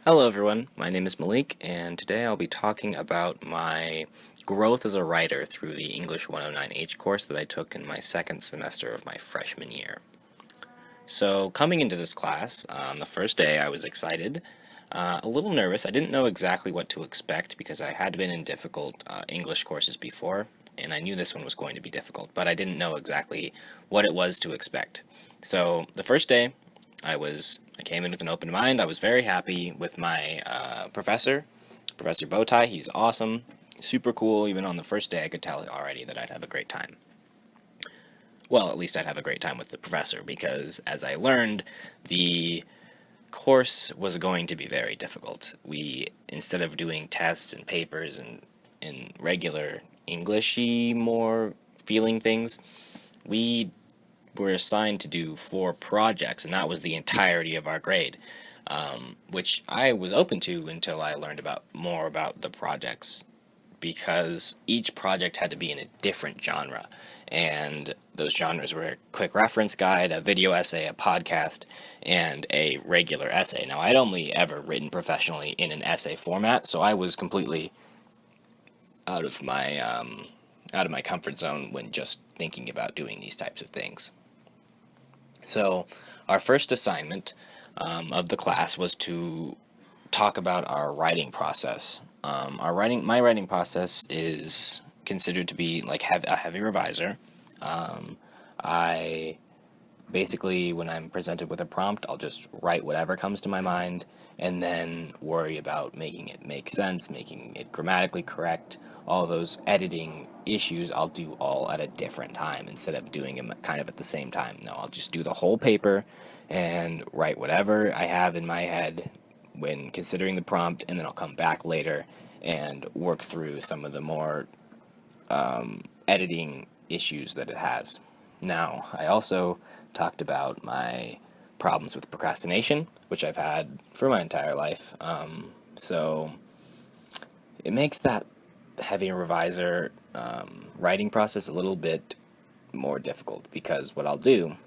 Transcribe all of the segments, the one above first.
Hello everyone, my name is Malik, and today I'll be talking about my growth as a writer through the English 109H course that I took in my second semester of my freshman year. So, coming into this class, on the first day I was excited, a little nervous. I didn't know exactly what to expect because I had been in difficult English courses before, and I knew this one was going to be difficult, but I didn't know exactly what it was to expect. So, the first day, I came in with an open mind. I was very happy with my professor, Professor Bowtie. He's awesome, super cool. Even on the first day, I could tell already that I'd have a great time. Well, at least I'd have a great time with the professor because, as I learned, the course was going to be very difficult. Instead of doing tests and papers and in regular Englishy, more feeling things, we were assigned to do 4 projects, and that was the entirety of our grade, which I was open to until I learned more about the projects, because each project had to be in a different genre, and those genres were a quick reference guide, a video essay, a podcast, and a regular essay. Now, I'd only ever written professionally in an essay format, so I was completely out of my comfort zone when just thinking about doing these types of things. So, our first assignment of the class was to talk about our writing process. My writing process is considered to be like a heavy reviser. I basically, when I'm presented with a prompt, I'll just write whatever comes to my mind and then worry about making it make sense, making it grammatically correct. All those editing issues I'll do all at a different time instead of doing them kind of at the same time. No, I'll just do the whole paper and write whatever I have in my head when considering the prompt, and then I'll come back later and work through some of the more editing issues that it has. Now, I also talked about my problems with procrastination, which I've had for my entire life. So it makes that heavy reviser writing process a little bit more difficult, because what I'll do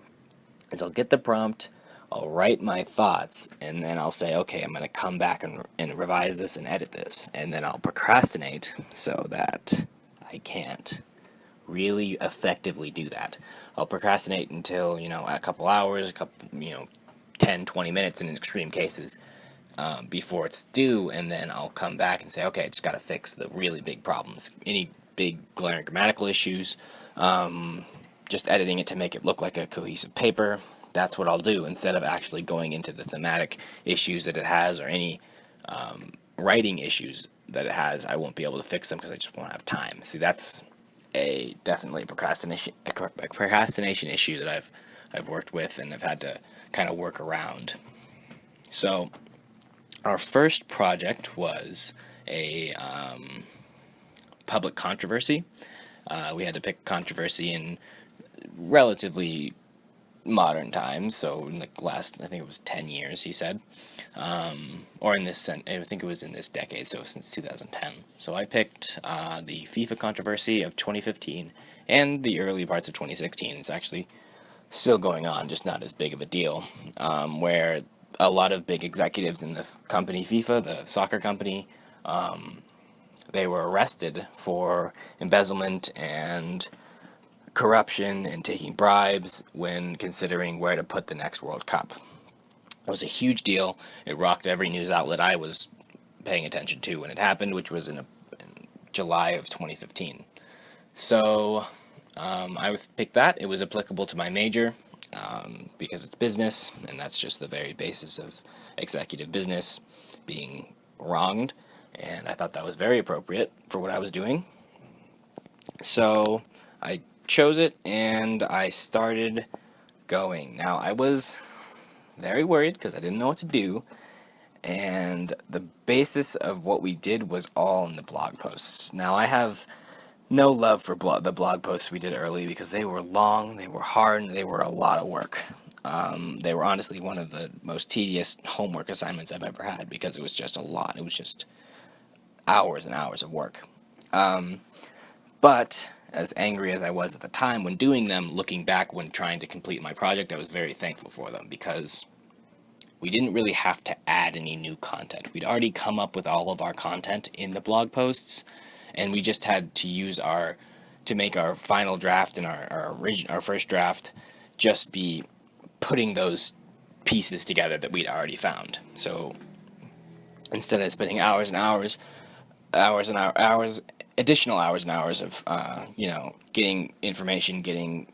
is I'll get the prompt, I'll write my thoughts, and then I'll say, okay, I'm going to come back and revise this and edit this, and then I'll procrastinate so that I can't really effectively do that. I'll procrastinate until, a couple hours, 10, 20 minutes in extreme cases, before it's due, and then I'll come back and say, okay, I just got to fix the really big problems. Any big glaring grammatical issues, just editing it to make it look like a cohesive paper. That's what I'll do instead of actually going into the thematic issues that it has, or any writing issues that it has. I won't be able to fix them because I just won't have time. See, that's definitely a procrastination issue that I've worked with and I've had to kind of work around. So our first project was a public controversy. We had to pick controversy in relatively modern times, so in the last, I think it was 10 years, he said, or I think it was in this decade, so since 2010. So I picked the FIFA controversy of 2015 and the early parts of 2016. It's actually still going on, just not as big of a deal, where a lot of big executives in the company FIFA, the soccer company, they were arrested for embezzlement and corruption and taking bribes when considering where to put the next World Cup. It was a huge deal. It rocked every news outlet I was paying attention to when it happened, which was in July of 2015. So I picked that. It was applicable to my major because it's business, and that's just the very basis of executive business, being wronged, and I thought that was very appropriate for what I was doing. So I chose it and I started going. Now, I was very worried because I didn't know what to do, and the basis of what we did was all in the blog posts. Now, I have no love for the blog posts we did early because they were long, they were hard, and they were a lot of work. They were honestly one of the most tedious homework assignments I've ever had because it was just a lot. It was just hours and hours of work. But as angry as I was at the time when doing them, looking back when trying to complete my project, I was very thankful for them because we didn't really have to add any new content. We'd already come up with all of our content in the blog posts, and we just had to use to make our final draft and our first draft just be putting those pieces together that we'd already found. So instead of spending additional hours and hours of getting information, getting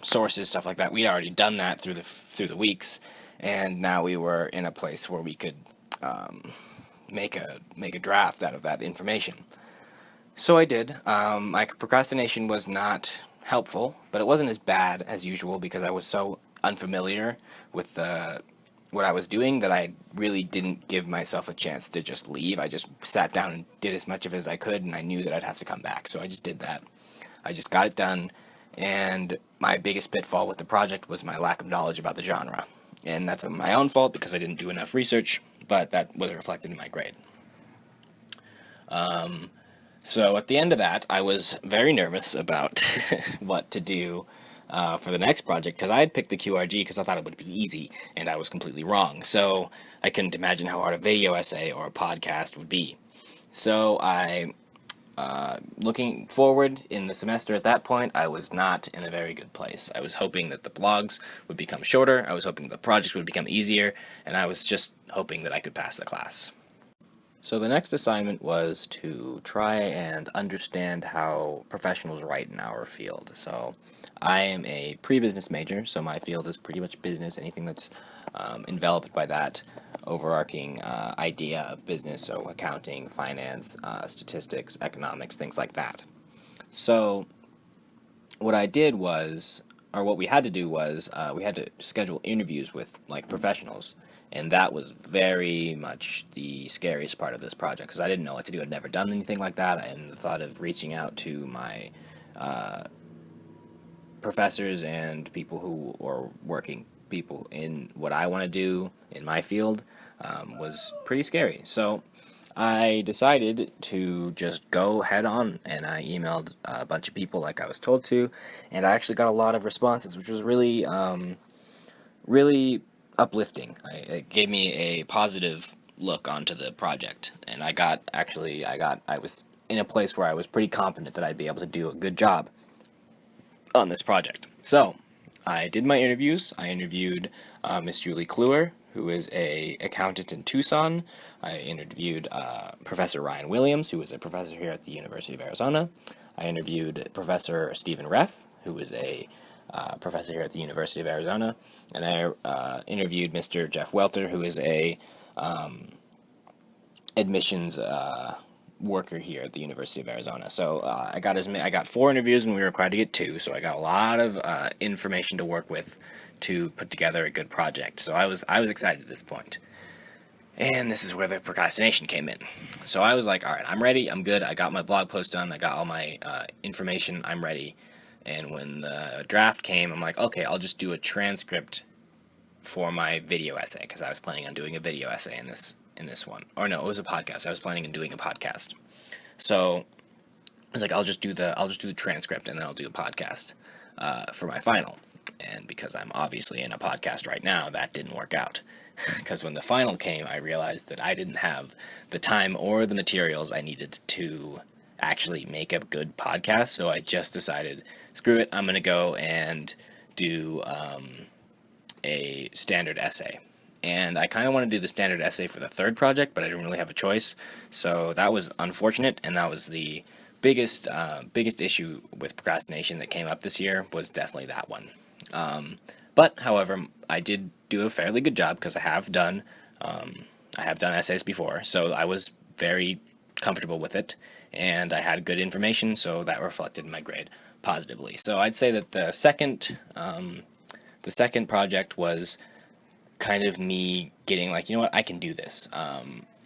sources, stuff like that, we'd already done that through the weeks, and now we were in a place where we could make a draft out of that information. So I did. My procrastination was not helpful, but it wasn't as bad as usual because I was so unfamiliar with what I was doing that I really didn't give myself a chance to just leave. I just sat down and did as much of it as I could, and I knew that I'd have to come back. So I just did that. I just got it done, and my biggest pitfall with the project was my lack of knowledge about the genre. And that's my own fault because I didn't do enough research, but that was reflected in my grade. So at the end of that, I was very nervous about what to do for the next project, because I had picked the QRG because I thought it would be easy, and I was completely wrong. So I couldn't imagine how hard a video essay or a podcast would be. So looking forward in the semester at that point, I was not in a very good place. I was hoping that the blogs would become shorter, I was hoping the project would become easier, and I was just hoping that I could pass the class. So the next assignment was to try and understand how professionals write in our field. So I am a pre-business major, so my field is pretty much business, anything that's enveloped by that overarching idea of business, so accounting, finance, statistics, economics, things like that. So what I did was, or what we had to do was, we had to schedule interviews with professionals, and that was very much the scariest part of this project because I didn't know what to do. I'd never done anything like that, and the thought of reaching out to my professors and people who are working people in what I want to do in my field was pretty scary. So I decided to just go head on, and I emailed a bunch of people like I was told to, and I actually got a lot of responses, which was really, really uplifting. It gave me a positive look onto the project, and I was in a place where I was pretty confident that I'd be able to do a good job on this project. So I did my interviews. I interviewed Miss Julie Kluwer, who is a accountant in Tucson. I interviewed Professor Ryan Williams, who is a professor here at the University of Arizona. I interviewed Professor Stephen Reff, who is a professor here at the University of Arizona, and I interviewed Mr. Jeff Welter, who is a admissions worker here at the University of Arizona. So I got 4 interviews, and we were required to get 2. So I got a lot of information to work with to put together a good project. So I was excited at this point. And this is where the procrastination came in. So I was like, all right, I'm ready. I'm good. I got my blog post done. I got all my information. I'm ready. And when the draft came, I'm like, okay, I'll just do a transcript for my video essay, because I was planning on doing a video essay in this one. Or no, it was a podcast. I was planning on doing a podcast. So I was like, I'll just do the transcript, and then I'll do a podcast for my final. And because I'm obviously in a podcast right now, that didn't work out. Because when the final came, I realized that I didn't have the time or the materials I needed to actually make a good podcast. So I just decided, screw it, I'm going to go and do a standard essay. And I kind of want to do the standard essay for the third project, but I didn't really have a choice. So that was unfortunate, and that was the biggest issue with procrastination that came up this year, was definitely that one. But however, I did do a fairly good job because I have done essays before, so I was very comfortable with it, and I had good information, so that reflected in my grade positively. So I'd say that the second project was kind of me getting like, you know what, I can do this.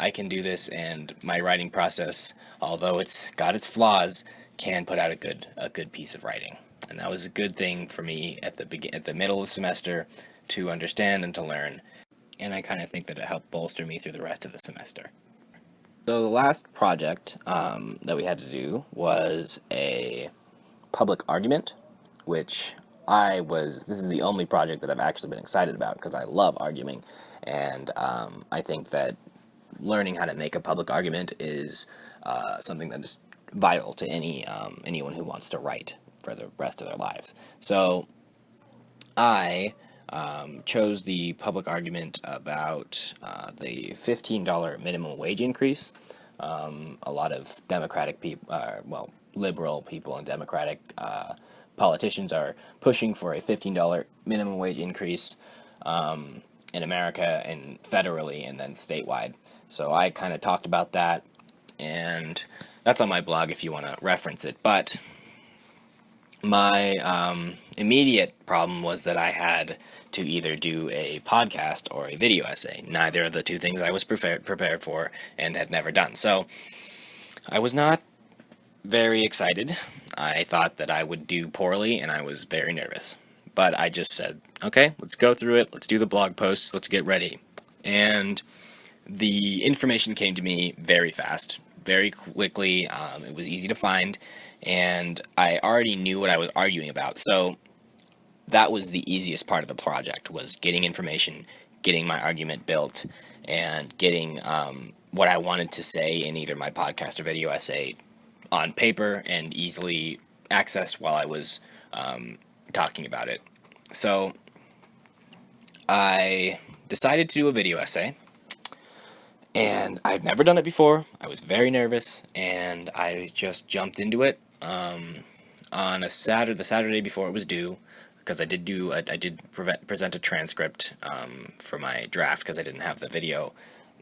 I can do this, and my writing process, although it's got its flaws, can put out a good piece of writing. And that was a good thing for me at the middle of the semester to understand and to learn. And I kind of think that it helped bolster me through the rest of the semester. So the last project that we had to do was a public argument, which this is the only project that I've actually been excited about because I love arguing. And I think that learning how to make a public argument is something that is vital to anyone who wants to write for the rest of their lives. So I chose the public argument about the $15 minimum wage increase. A lot of Democratic people, liberal people and Democratic politicians are pushing for a $15 minimum wage increase in America and federally and then statewide. So I kind of talked about that, and that's on my blog if you want to reference it. But my immediate problem was that I had to either do a podcast or a video essay. Neither of the two things I was prepared for and had never done. So I was not very excited. I thought that I would do poorly, and I was very nervous. But I just said, okay, let's go through it. Let's do the blog posts. Let's get ready. And the information came to me very fast, very quickly. It was easy to find, and I already knew what I was arguing about. So that was the easiest part of the project, was getting information, getting my argument built, and getting what I wanted to say in either my podcast or video essay on paper and easily accessed while I was talking about it. So I decided to do a video essay, and I'd never done it before. I was very nervous, and I just jumped into it on the Saturday before it was due, because I did present a transcript for my draft, because I didn't have the video,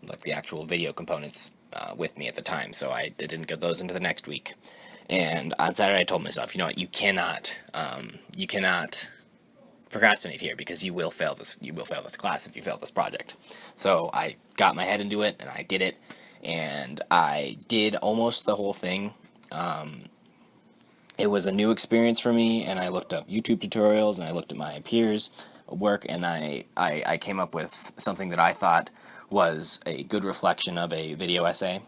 like the actual video components with me at the time, so I didn't get those into the next week. And on Saturday I told myself, you know what, you cannot procrastinate here, because you will fail this class if you fail this project. So I got my head into it, and I did it, and I did almost the whole thing. It was a new experience for me, and I looked up YouTube tutorials, and I looked at my peers' work, and I came up with something that I thought was a good reflection of a video essay.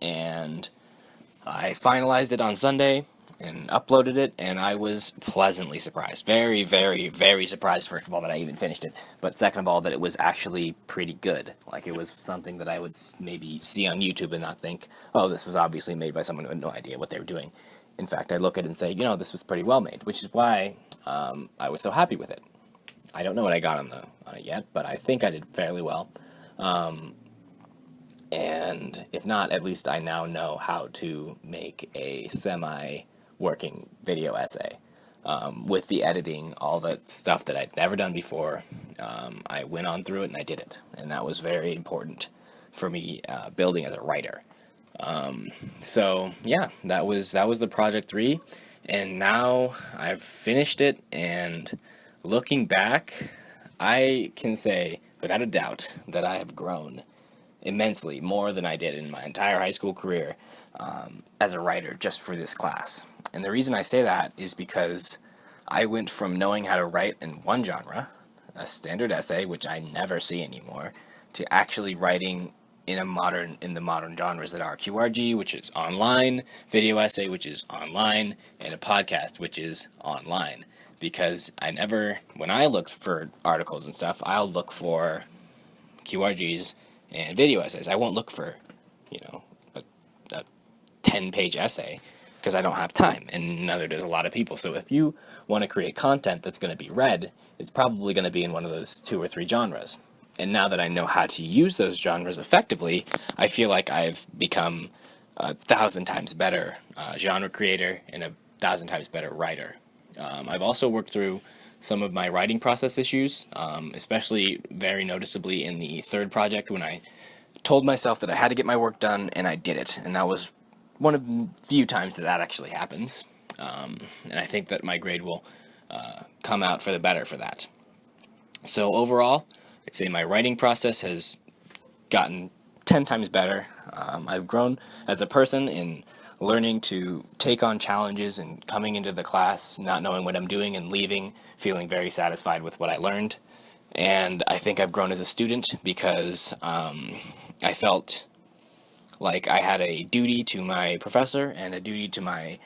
And I finalized it on Sunday and uploaded it, and I was pleasantly surprised. Very, very, very surprised, first of all, that I even finished it, but second of all, that it was actually pretty good. Like, it was something that I would maybe see on YouTube and not think, oh, this was obviously made by someone who had no idea what they were doing. In fact, I look at it and say, you know, this was pretty well made, which is why I was so happy with it. I don't know what I got on it yet, but I think I did fairly well. And if not, at least I now know how to make a semi-working video essay. With the editing, all that stuff that I'd never done before, I went on through it and I did it. And that was very important for me building as a writer. So yeah, that was the project 3, and now I've finished it, and looking back, I can say without a doubt that I have grown immensely, more than I did in my entire high school career as a writer just for this class. And the reason I say that is because I went from knowing how to write in one genre, a standard essay, which I never see anymore, to actually writing in the modern genres that are QRG, which is online, video essay, which is online, and a podcast, which is online. Because when I look for articles and stuff, I'll look for QRGs and video essays. I won't look for, a 10-page essay, because I don't have time, and neither does a lot of people. So if you want to create content that's going to be read, it's probably going to be in one of those 2 or 3 genres. And now that I know how to use those genres effectively, I feel like I've become 1,000 times better genre creator and 1,000 times better writer. I've also worked through some of my writing process issues, especially very noticeably in the third project, when I told myself that I had to get my work done, and I did it. And that was one of the few times that actually happens. And I think that my grade will come out for the better for that. So overall, I'd say my writing process has gotten 10 times better. I've grown as a person in learning to take on challenges and coming into the class not knowing what I'm doing and leaving feeling very satisfied with what I learned. And I think I've grown as a student because I felt like I had a duty to my professor and a duty to my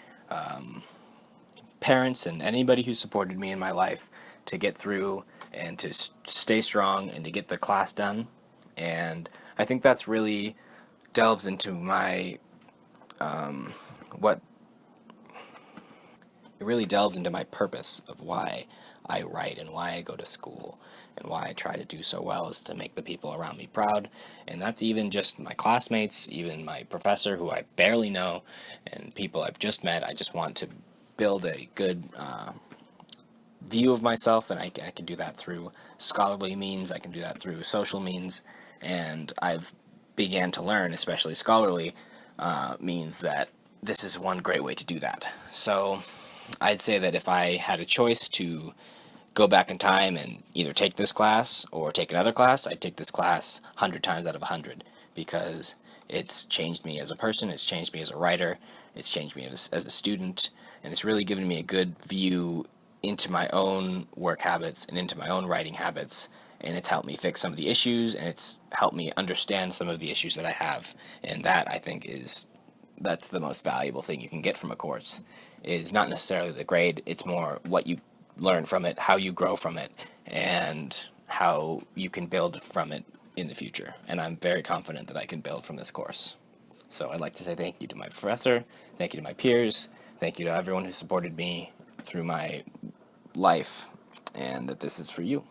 parents and anybody who supported me in my life to get through and to stay strong and to get the class done. And I think that's really delves into my what it really delves into my purpose of why I write and why I go to school and why I try to do so well is to make the people around me proud. And that's even just my classmates, even my professor who I barely know, and people I've just met. I just want to build a good view of myself, and I can do that through scholarly means, I can do that through social means, and I've began to learn, especially scholarly means, that this is one great way to do that. So I'd say that if I had a choice to go back in time and either take this class or take another class, I'd take this class 100 times out of 100 because it's changed me as a person, it's changed me as a writer, it's changed me as a student, and it's really given me a good view into my own work habits and into my own writing habits, and it's helped me fix some of the issues, and it's helped me understand some of the issues that I have, and that I think that's the most valuable thing you can get from a course, is not necessarily the grade, it's more what you learn from it, how you grow from it, and how you can build from it in the future. And I'm very confident that I can build from this course. So I'd like to say thank you to my professor, thank you to my peers, thank you to everyone who supported me through my life, and that this is for you.